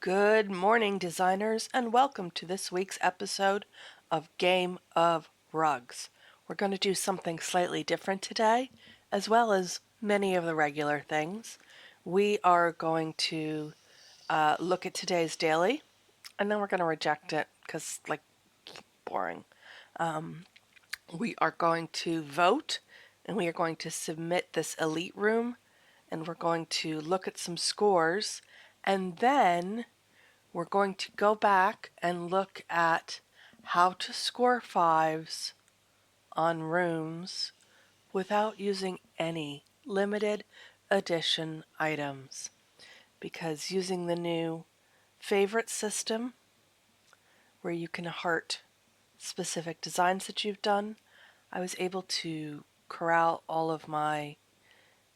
Good morning, designers, and welcome to this week's episode of Game of Rugs. We're going to do something slightly different today, as well as many of the regular things. We are going to look at today's daily, and then we're going to reject it because, boring. We are going to vote, and we are going to submit this elite room, and we're going to look at some scores, and then we're going to go back and look at how to score fives on rooms without using any limited edition items. Because using the new favorite system, where you can heart specific designs that you've done, I was able to corral all of my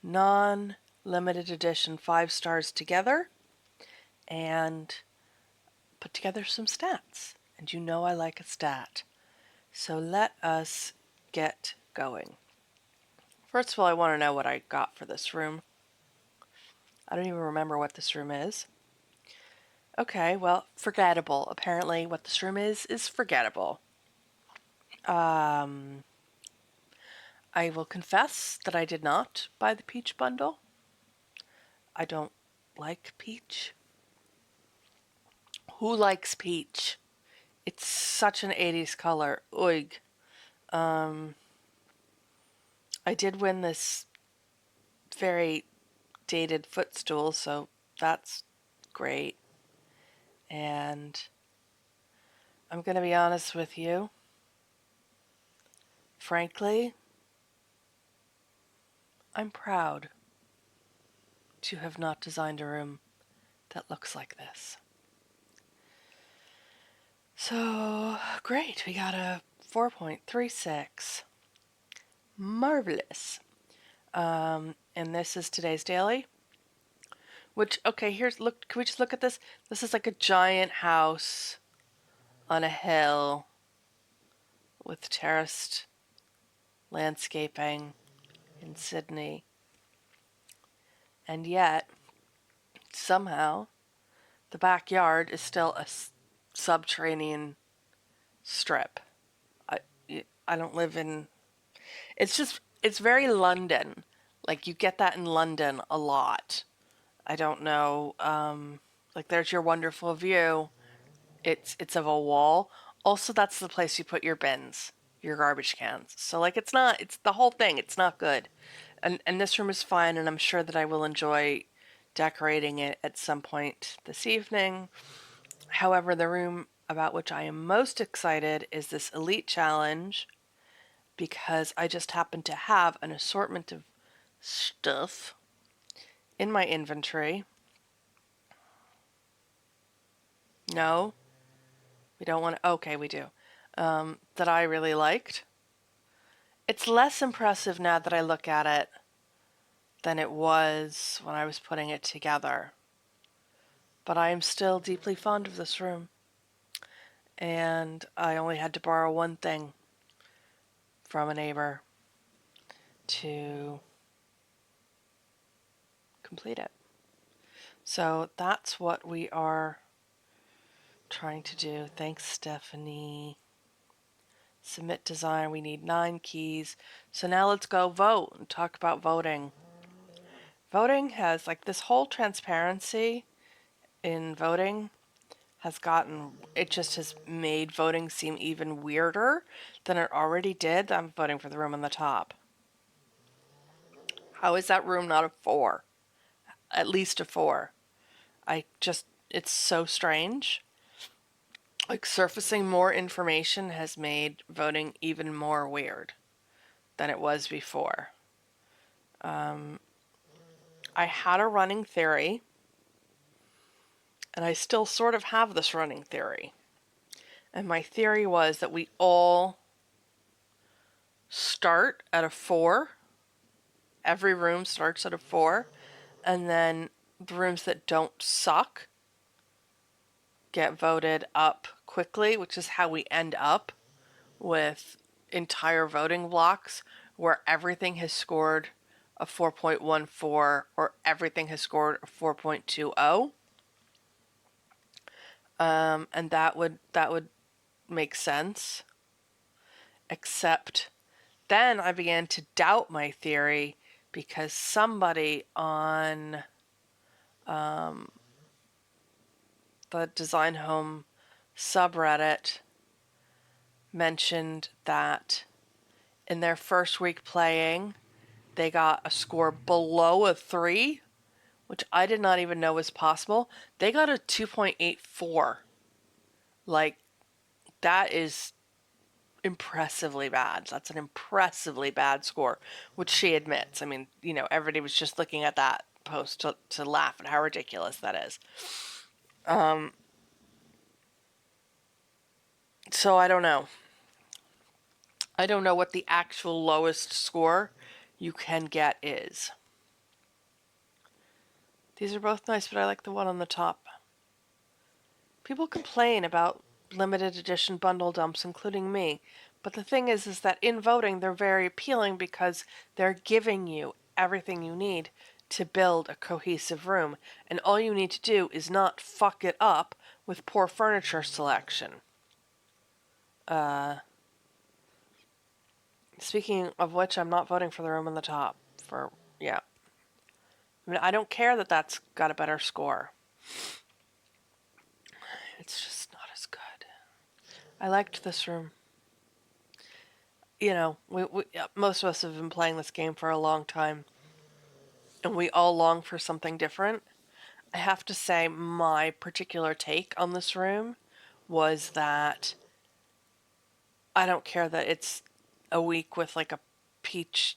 non-limited edition 5 stars together and put together some stats. And you know I like a stat. So let us get going. First of all, I want to know what I got for this room. I don't even remember what this room is. Okay, well, forgettable. Apparently what this room is forgettable. I will confess that I did not buy the peach bundle. I don't like peach. Who likes peach? It's such an 80s color. Oig. I did win this very dated footstool, so that's great. And I'm going to be honest with you. Frankly, I'm proud to have not designed a room that looks like this. So, great. We got a 4.36. Marvelous. And this is today's daily. Which, okay, look, can we just look at this? This is like a giant house on a hill with terraced landscaping in Sydney. And yet, somehow, the backyard is still a subterranean strip. I don't live in... It's very London. Like, you get that in London a lot. I don't know, like, there's your wonderful view. It's of a wall. Also, that's the place you put your bins, your garbage cans. So, like, it's the whole thing. It's not good. And this room is fine, and I'm sure that I will enjoy decorating it at some point this evening. However, the room about which I am most excited is this Elite Challenge, because I just happen to have an assortment of stuff in my inventory. No, we don't want to. Okay, we do. That I really liked. It's less impressive now that I look at it than it was when I was putting it together. But I am still deeply fond of this room. And I only had to borrow one thing from a neighbor to complete it. So that's what we are trying to do. Thanks, Stephanie. Submit design. We need 9 keys. So now let's go vote and talk about voting. Voting has, like, this whole transparency in voting it just has made voting seem even weirder than it already did. I'm voting for the room on the top. How is that room not a 4? At least a 4. It's so strange. Like, surfacing more information has made voting even more weird than it was before. I had a running theory, and I still sort of have this running theory. And my theory was that we all start at a 4. Every room starts at a 4. And then the rooms that don't suck get voted up quickly, which is how we end up with entire voting blocks where everything has scored a 4.14 or everything has scored a 4.20. And that would make sense. Except then I began to doubt my theory because somebody on the Design Home subreddit mentioned that in their first week playing, they got a score below a 3, which I did not even know was possible. They got a 2.84. Like, that is impressively bad. That's an impressively bad score, which she admits. I mean, everybody was just looking at that post to laugh at how ridiculous that is. So I don't know. I don't know what the actual lowest score you can get is. These are both nice, but I like the one on the top. People complain about limited edition bundle dumps, including me. But the thing is that in voting, they're very appealing because they're giving you everything you need to build a cohesive room. And all you need to do is not fuck it up with poor furniture selection. Speaking of which, I'm not voting for the room on the top. Yeah. I mean, I don't care that that's got a better score. It's just not as good. I liked this room. Most of us have been playing this game for a long time, and we all long for something different. I have to say, my particular take on this room was that I don't care that it's a week with like a peach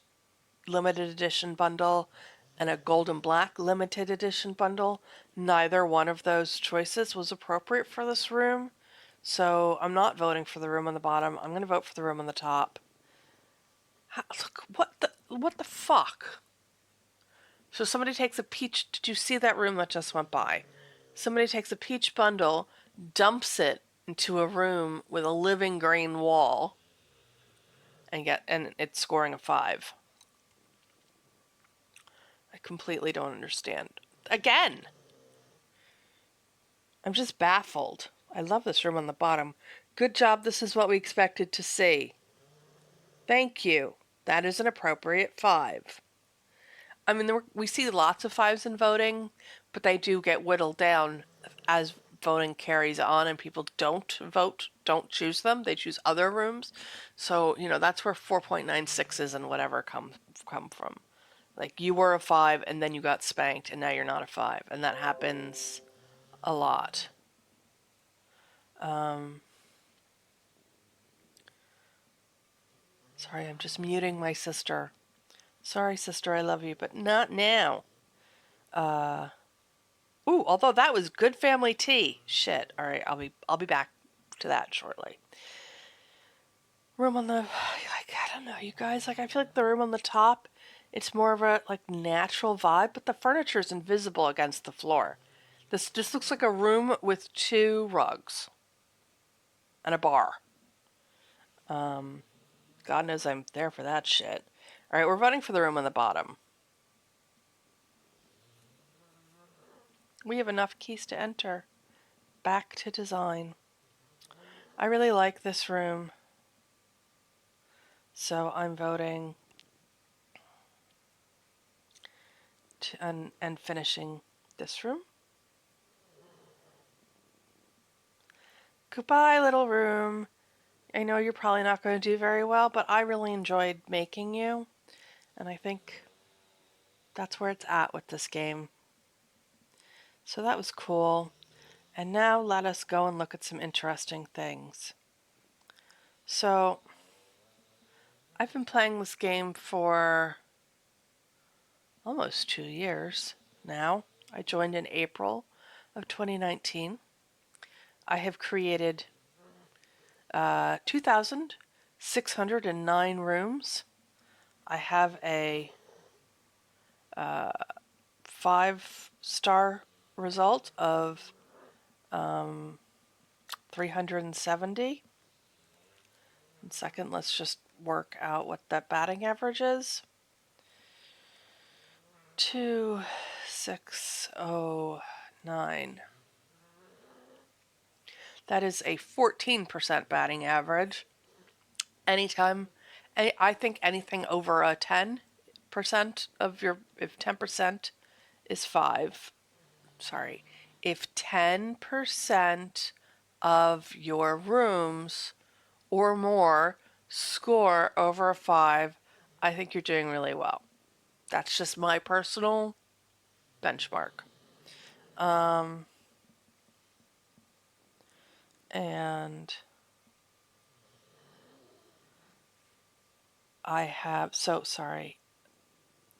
limited edition bundle and a gold and black limited edition bundle. Neither one of those choices was appropriate for this room. So I'm not voting for the room on the bottom. I'm going to vote for the room on the top. Look, what the fuck? So somebody takes a peach. Did you see that room that just went by? Somebody takes a peach bundle, dumps it into a room with a living green wall, and it's scoring a 5. I completely don't understand. Again, I'm just baffled. I love this room on the bottom. Good job. This is what we expected to see. Thank you. That is an appropriate 5. I mean, we see lots of 5s in voting, but they do get whittled down as voting carries on and people don't choose them. They choose other rooms. So, that's where 4.96s and whatever come from. Like, you were a 5 and then you got spanked and now you're not a 5. And that happens a lot. Sorry, I'm just muting my sister. Sorry, sister, I love you, but not now. Ooh, although that was good family tea. Shit. All right, I'll be back to that shortly. Room on the, I don't know, you guys. Like, I feel like the room on the top, it's more of a natural vibe, but the furniture's invisible against the floor. This just looks like a room with 2 rugs and a bar. God knows I'm there for that shit. All right, we're voting for the room on the bottom. We have enough keys to enter. Back to design. I really like this room. So I'm voting and finishing this room. Goodbye, little room. I know you're probably not going to do very well, but I really enjoyed making you. And I think that's where it's at with this game. So that was cool. And now let us go and look at some interesting things. So I've been playing this game for almost 2 years now. I joined in April of 2019. I have created 2,609 rooms. I have a 5-star result of 370. And second, let's just work out what that batting average is. 2,609. That is a 14% batting average. Anytime, I think anything over a 10% of your, if 10% is five, sorry, if 10% of your rooms or more score over a five, I think you're doing really well. That's just my personal benchmark. And I have, so sorry.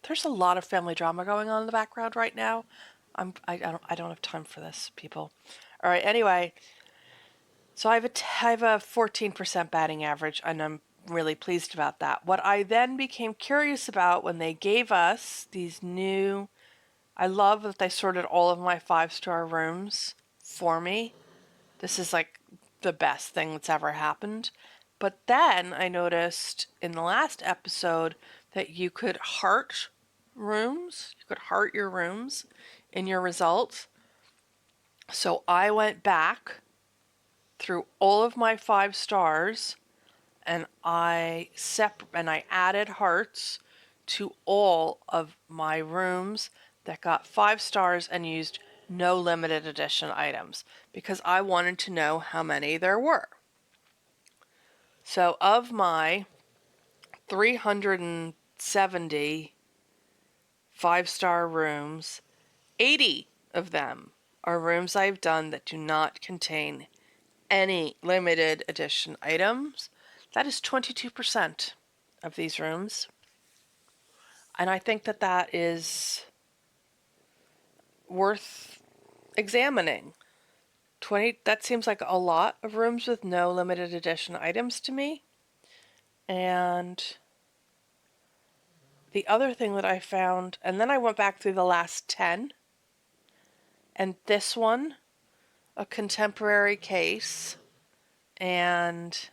There's a lot of family drama going on in the background right now. I don't have time for this, people. All right, anyway, so I have a 14% batting average, and I'm really pleased about that. What I then became curious about when they gave us these new, I love that they sorted all of my 5-star rooms for me. This is like the best thing that's ever happened. But then I noticed in the last episode that you could heart rooms, you could heart your rooms in your results. So I went back through all of my 5 stars and I added hearts to all of my rooms that got 5 stars and used no limited edition items because I wanted to know how many there were. So of my 370 5-star rooms, 80 of them are rooms I've done that do not contain any limited edition items. That is 22% of these rooms. And I think that that is worth examining. 20, that seems like a lot of rooms with no limited edition items to me. And the other thing that I found, and then I went back through the last 10, and this one, a contemporary case, and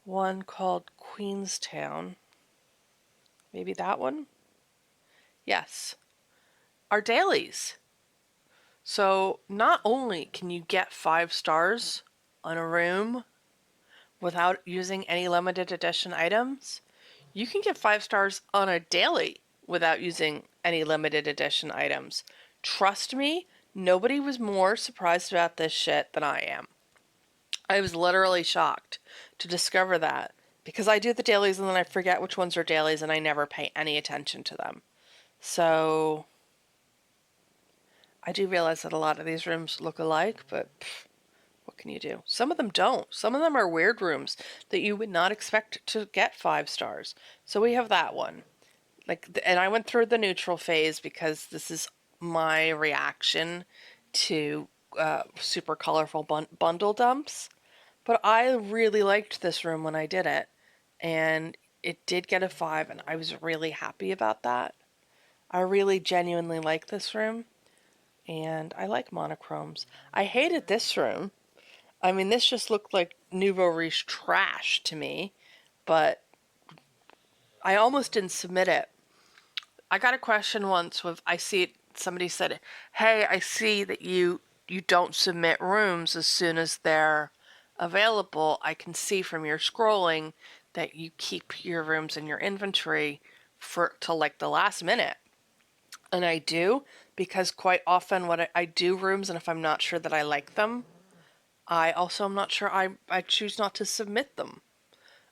one called Queenstown. Maybe that one? Yes. Are dailies. So not only can you get 5 stars on a room without using any limited edition items, you can get 5 stars on a daily without using any limited edition items. Trust me, nobody was more surprised about this shit than I am. I was literally shocked to discover that because I do the dailies and then I forget which ones are dailies and I never pay any attention to them. So I do realize that a lot of these rooms look alike, but what can you do? Some of them don't. Some of them are weird rooms that you would not expect to get 5 stars. So we have that one. And I went through the neutral phase because this is my reaction to super colorful bundle dumps. But I really liked this room when I did it, and it did get a 5, and I was really happy about that. I really genuinely like this room, and I like monochromes. I hated this room. I mean, this just looked like nouveau riche trash to me, but I almost didn't submit it. I got a question once with somebody said, "Hey, I see that you don't submit rooms as soon as they're available. I can see from your scrolling that you keep your rooms in your inventory till like the last minute." And I do, because quite often I do rooms, and if I'm not sure that I like them, I also am not sure, I choose not to submit them.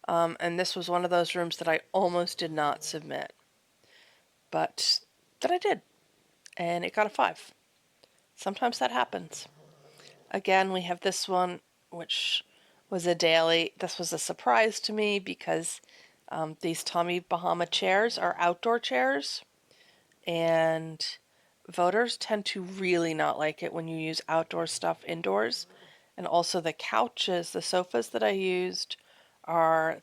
And this was one of those rooms that I almost did not submit. But that I did. And it got a 5. Sometimes that happens. Again, we have this one, which was a daily. This was a surprise to me because these Tommy Bahama chairs are outdoor chairs. And voters tend to really not like it when you use outdoor stuff indoors. And also the couches, the sofas that I used are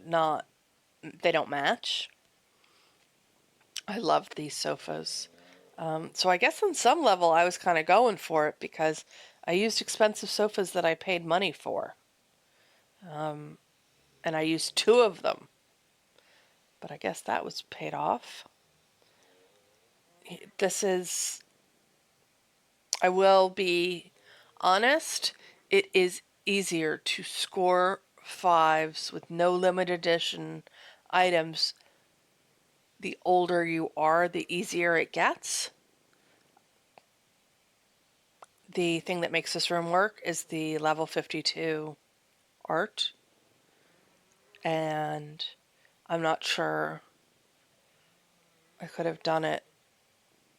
not, they don't match. I loved these sofas. So I guess on some level I was kind of going for it because I used expensive sofas that I paid money for. And I used 2 of them. But I guess that was paid off. This is, I will be honest, it is easier to score fives with no limited edition items. The older you are, the easier it gets. The thing that makes this room work is the level 52 art, and I'm not sure I could have done it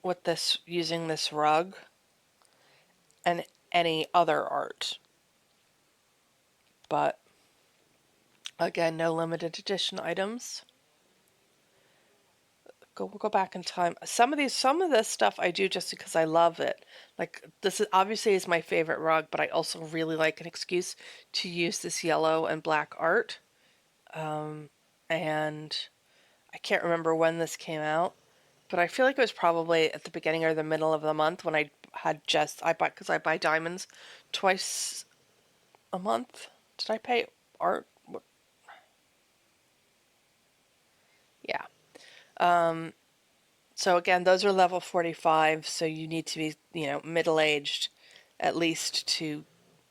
with this using this rug and any other art. But again, no limited edition items. Go back in time. Some of this stuff I do just because I love it. Like this is obviously is my favorite rug, but I also really like an excuse to use this yellow and black art. And I can't remember when this came out, but I feel like it was probably at the beginning or the middle of the month when I bought because I buy diamonds twice a month. Did I pay art? Yeah. So again, those are level 45, so you need to be, middle-aged at least to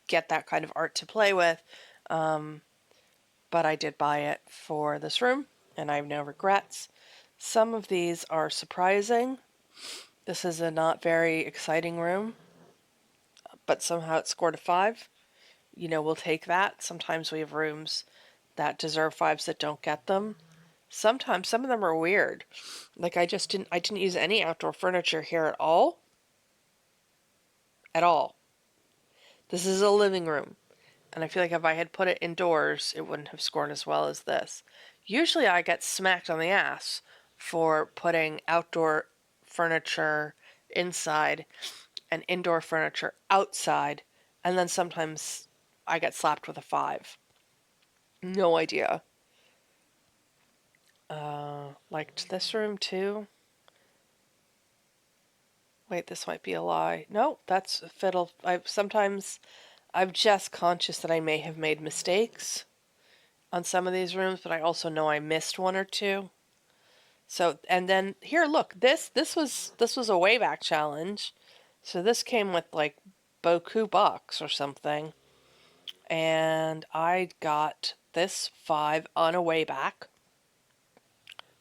get that kind of art to play with. But I did buy it for this room, and I have no regrets. Some of these are surprising. This is a not very exciting room, but somehow it scored a 5. We'll take that. Sometimes we have rooms that deserve 5s that don't get them. Sometimes some of them are weird. Like I didn't use any outdoor furniture here at all. At all. This is a living room. And I feel like if I had put it indoors, it wouldn't have scored as well as this. Usually I get smacked on the ass for putting outdoor furniture inside and indoor furniture outside. And then sometimes I get slapped with a 5. No idea. Liked this room too. Wait, this might be a lie. No, that's a fiddle. I'm just conscious that I may have made mistakes on some of these rooms, but I also know I missed one or two. So, and then here, look, this was a way back challenge. So this came with like Boku bucks or something, and I got this 5 on a way back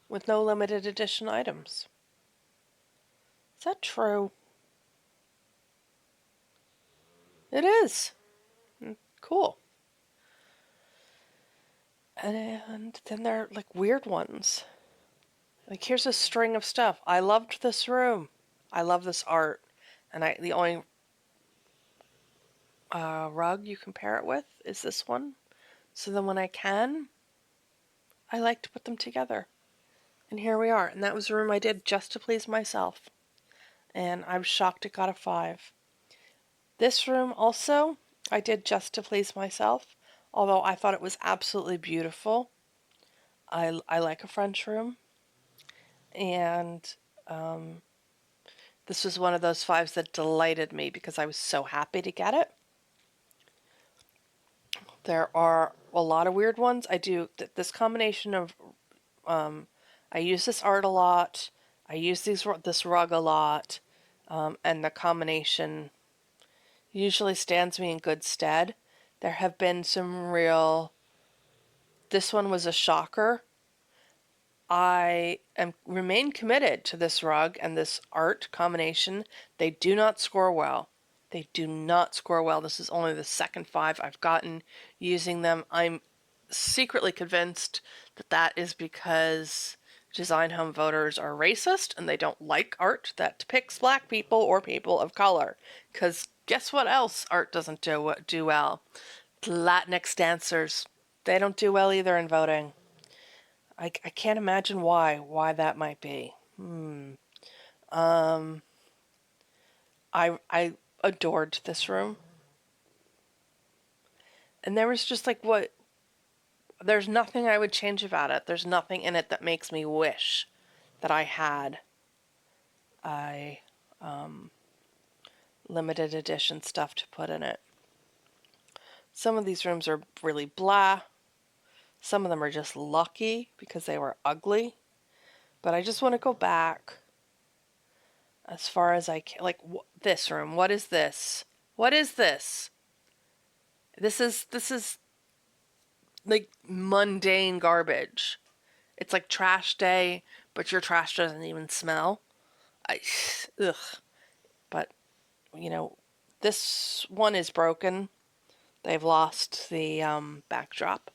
with no limited edition items. Is that true? It is. Cool. And then there are like weird ones. Like here's a string of stuff. I loved this room. I love this art. And the only rug you compare it with is this one. So then when I like to put them together. And here we are. And that was a room I did just to please myself. And I was shocked it got a 5. This room also I did just to please myself. Although I thought it was absolutely beautiful. I like a French room. And this was one of those 5s that delighted me because I was so happy to get it. There are a lot of weird ones. I do this combination of, I use this art a lot. I use this rug a lot, and the combination usually stands me in good stead. There have been some this one was a shocker. I remain committed to this rug and this art combination. They do not score well. They do not score well. This is only the second 5 I've gotten using them. I'm secretly convinced that is because design home voters are racist and they don't like art that depicts black people or people of color. Because guess what else art doesn't do well? Latinx dancers. They don't do well either in voting. I can't imagine why that might be. I adored this room. And there was just like there's nothing I would change about it. There's nothing in it that makes me wish that I had limited edition stuff to put in it. Some of these rooms are really blah. Some of them are just lucky because they were ugly. But I just want to go back as far as I can. Like this room, what is this? What is this? This is like mundane garbage. It's like trash day, but your trash doesn't even smell. I ugh. But you know, this one is broken. They've lost the backdrop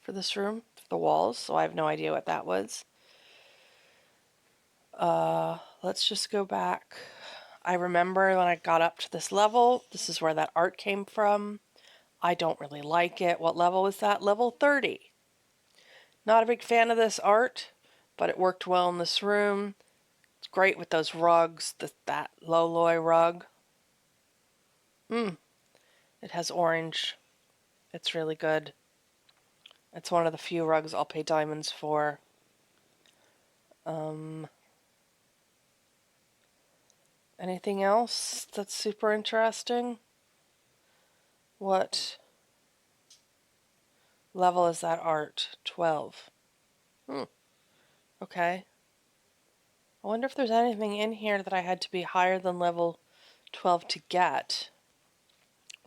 for this room, for the walls, so I have no idea what that was. Let's just go back. I remember when I got up to this level, this is where that art came from. I don't really like it. What level was that? Level 30. Not a big fan of this art, but it worked well in this room. It's great with those rugs, that Loloi rug. It has orange. It's really good. It's one of the few rugs I'll pay diamonds for. Anything else that's super interesting? What level is that art? 12. Okay. I wonder if there's anything in here that I had to be higher than level 12 to get.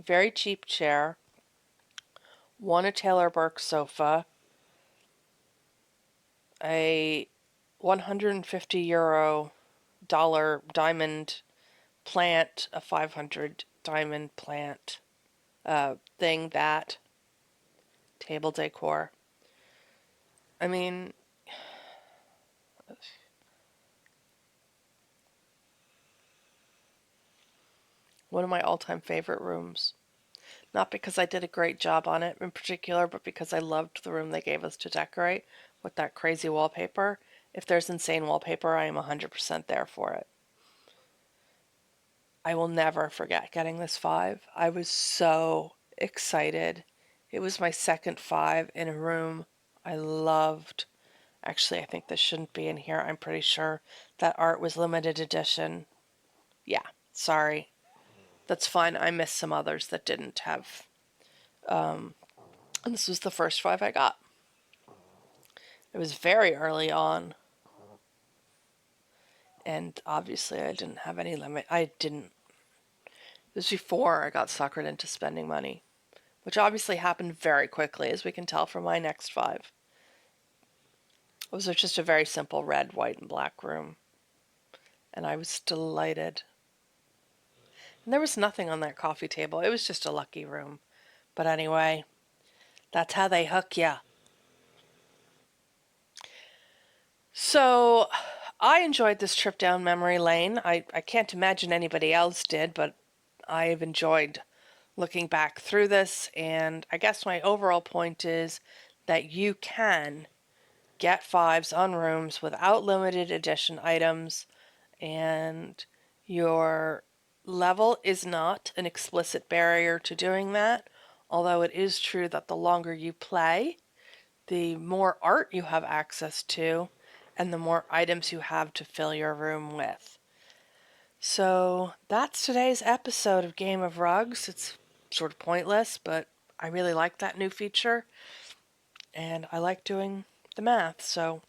Very cheap chair. One a Taylor Burke sofa. A 150 euro dollar diamond plant, a 500 diamond plant thing, that table decor. I mean, one of my all-time favorite rooms. Not because I did a great job on it in particular, but because I loved the room they gave us to decorate with that crazy wallpaper. If there's insane wallpaper, I am 100% there for it. I will never forget getting this 5. I was so excited. It was my second 5 in a room I loved. Actually, I think this shouldn't be in here. I'm pretty sure that art was limited edition. Yeah, sorry. That's fine. I missed some others that didn't have. And this was the first 5 I got. It was very early on. And obviously, I didn't have any limit. I didn't. It was before I got suckered into spending money, which obviously happened very quickly, as we can tell from my next 5. It was just a very simple red, white, and black room. And I was delighted. And there was nothing on that coffee table. It was just a lucky room. But anyway, that's how they hook ya. So I enjoyed this trip down memory lane. I can't imagine anybody else did, but I've enjoyed looking back through this. And I guess my overall point is that you can get 5s on rooms without limited edition items, and your level is not an explicit barrier to doing that, although it is true that the longer you play, the more art you have access to, and the more items you have to fill your room with. So that's today's episode of Game of Rugs. It's sort of pointless, but I really like that new feature, and I like doing the math. So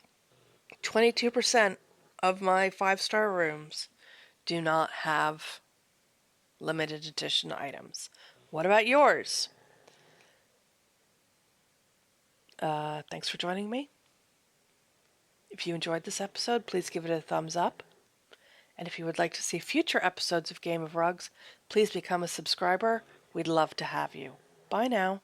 22% of my 5-star rooms do not have limited edition items. What about yours? Thanks for joining me. If you enjoyed this episode, please give it a thumbs up. And if you would like to see future episodes of Game of Rugs, please become a subscriber. We'd love to have you. Bye now.